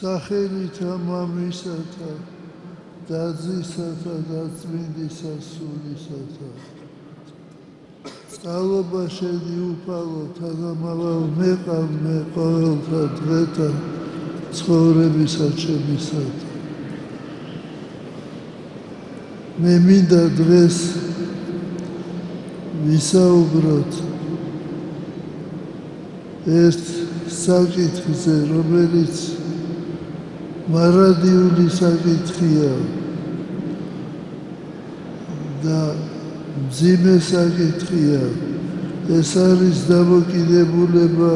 სახელითა მამისათა და ძისათა და წმინდისა სულისათა. წყალობა შენი უფალო თანამავალ მეყავ მე ყოველთა დღეთა ცხოვრებისა ჩემისათა. მე მინდა დღეს ვისაუბროთ ერთ საკითხზე, რომელიც მარადიული საკითხია და მძიმე საკითხია. ეს არის დამოკიდებულება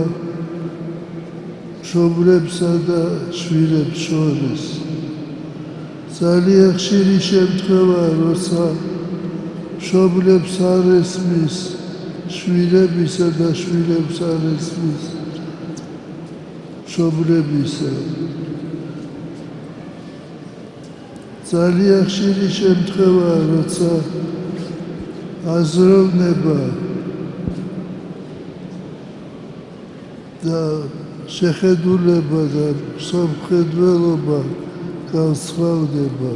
მშობლებსა და შვილებს შორის. ძალიან ხშირი შემთხვევაა, როცა მშობლებს არ ესმის შვილებისა და შვილებს არ ესმის მშობლებისა. ძალიან ხშირი შემთხვევაა, როცა აზროვნება და შეხედულება და მსოფლმხედველობა განსხვავდება.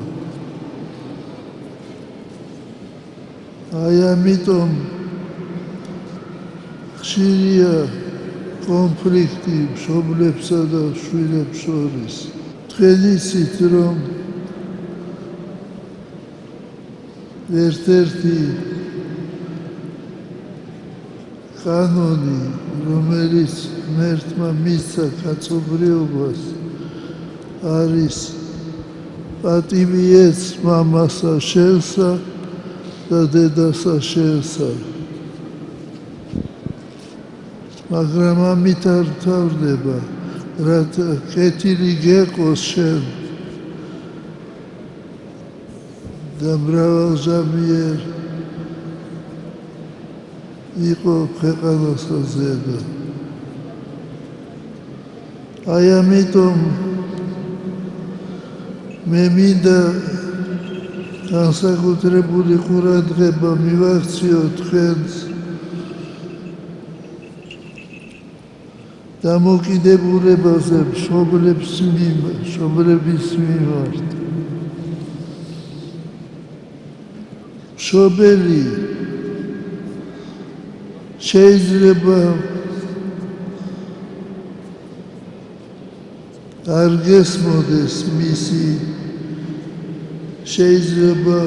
აი ამიტომ ხშირია კონფლიქტი მშობლებსა და შვილებს შორის. თქვენ იცით, რომ ერთ-ერთი კანონი, რომელიც ღმერთმა მისცა კაცობრიობას, არის პატივი ეც მამასა შელსა და დედასა შელსა. მაგრამ ამით არ მთავრდება, რათა კეთილი გეყოს შენ და მრავალჟამიერ იყო ქვეყანასა ზედა. აი ამიტომ მე მინდა განსაკუთრებული ყურადღება მივაქციო თქვენს დამოკიდებულებაზე მშობლების მიმართ. მშობელი შეიძლება არ გესმოდეს მისი, შეიძლება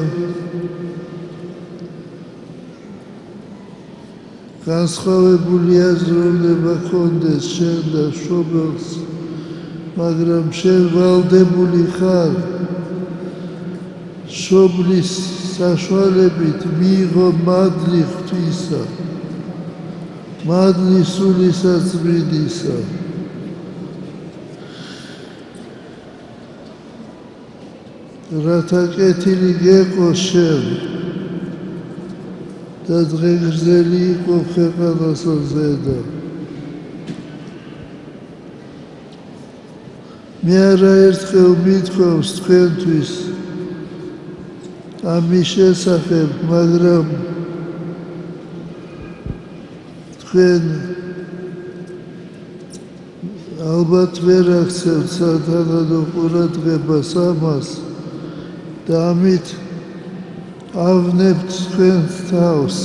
განსხვავებული აზროვნება ჰქონდეს შენ და მშობელს, მაგრამ შენ ვალდებული ხარ მშობლის საშუალებით მიიღო მადლი ღვთისა, მადლი სულისა წმინდისა. რათა კეთილი გეყოს შენ და დღეგრძელი იყო ქვეყანასა ზედა. მე არაერთხელ მithქვავს თქვენთვის ამის შესახებ, მაგრამ თქვენ ალბათ ვერ აქცევთ სათანადო ყურადღებას ამას და ამით ავნებთ თქვენს თავს.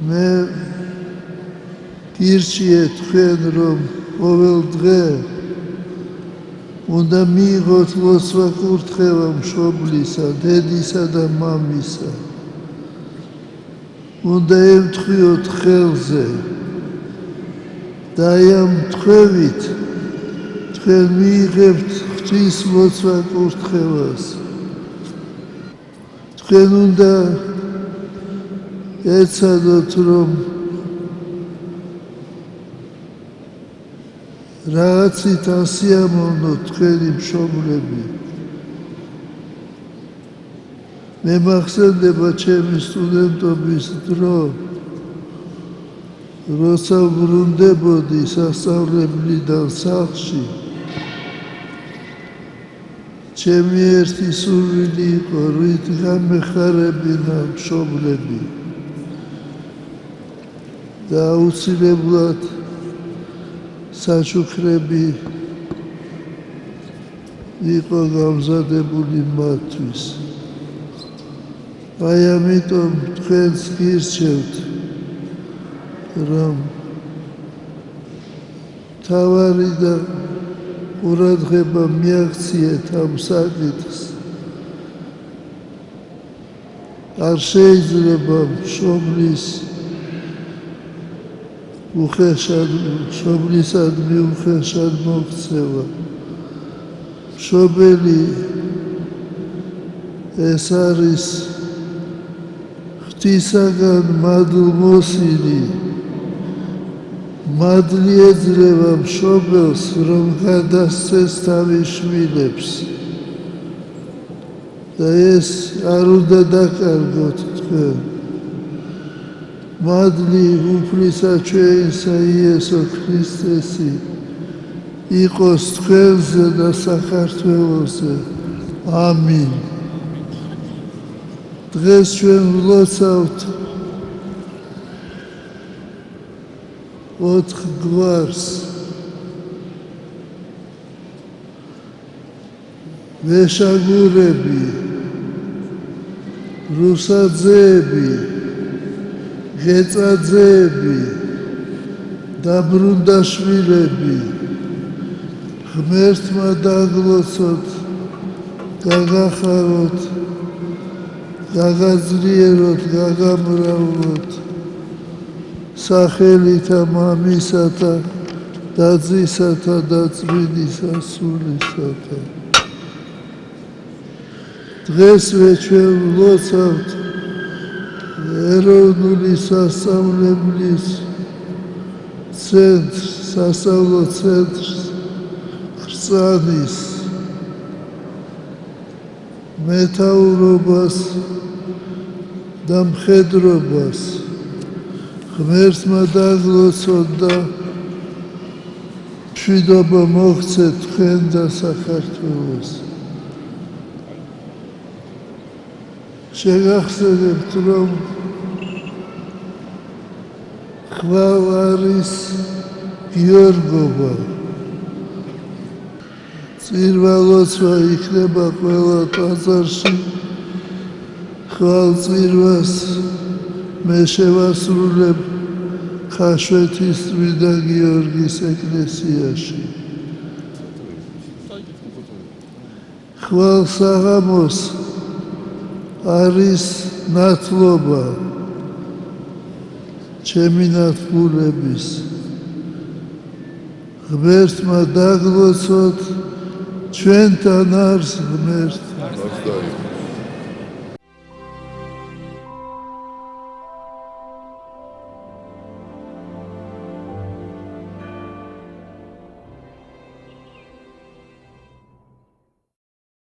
მე გირჩიეთ თქვენ, რომ ყოველ დღე უნდა მიიღოთ ლოცვა კურთხევა მშობლისა, დედისა და მამისა. უნდა ემთხვიოთ ხელზე და ამ თქვევით თქვენ მიიღებთ ღვთის ლოცვა კურთხევას. თქვენ უნდა ეცადოთ, რომ რაღაცით ასიამოვნოთ თქვენი მშობლები. მე მახსენდება ჩემი სტუდენტობის დრო, როცა ვრუნდებოდი სასწავლებლიდან სახლში. ჩემი ერთი სურვილი იყო, რით გამეხარებინა მშობლები და აუცილებლად საჩუქრები იყო გამზადებული მათთვის. აი ამიტომ თქვენს გირჩევთ, რომ თავარი და ყურადღება მიაქციეთ ამ საკითხს. არ შეიძლება მშობლისადმი უხეშად მოქცევა. მშობელი ეს არის ღვთისაგან მადლმოსილი. მადლი ეძლევა მშობელს, რომ გადასცეს თავის შვილებს. და ეს არ უნდა დაკარგოთ თქვენ. მადლი უფლისა ჩვენისა იესო ქრისტესი იყოს თქვენზე და საქართველოზე. ამინ. დღეს ჩვენ ვლოცავთ 4 გვარს. ვეშაგურები, რუსაძეები, ღეწაძეები, დაბრუნდაშვილები, ღმერთმა დაგლოცოთ, გაგახაროთ, გაგაძლიეროთ, გაგამრავლოთ, სახელითა მამისათა და ძისათა და წმინდისა სულისათა. დღესვე ჩვენ ვლოცავთ ეროვნული სასწავლებლის ცენტრს, სასწავლო ცენტრს ხრწანის მეთაურობას და მხედრობას. ღმერთმა დაგლოცოთ და მშვიდობა მოღწეთ თქვენ და საქართველოს. შეგახსენებთ, რომ ხვალ არის გიორგობა. წირვა-ლოცვა იქნება ყველა ტაძარში. ხვალ წირვას მე შევასრულებ ხაშვეთის წმინდა გიორგის ეკლესიაში. ხვალ საღამოს არის ნათლობა ჩემი ნათლულების. ღმერთმა დაგლოცოთ, ჩვენთან არის ღმერთი.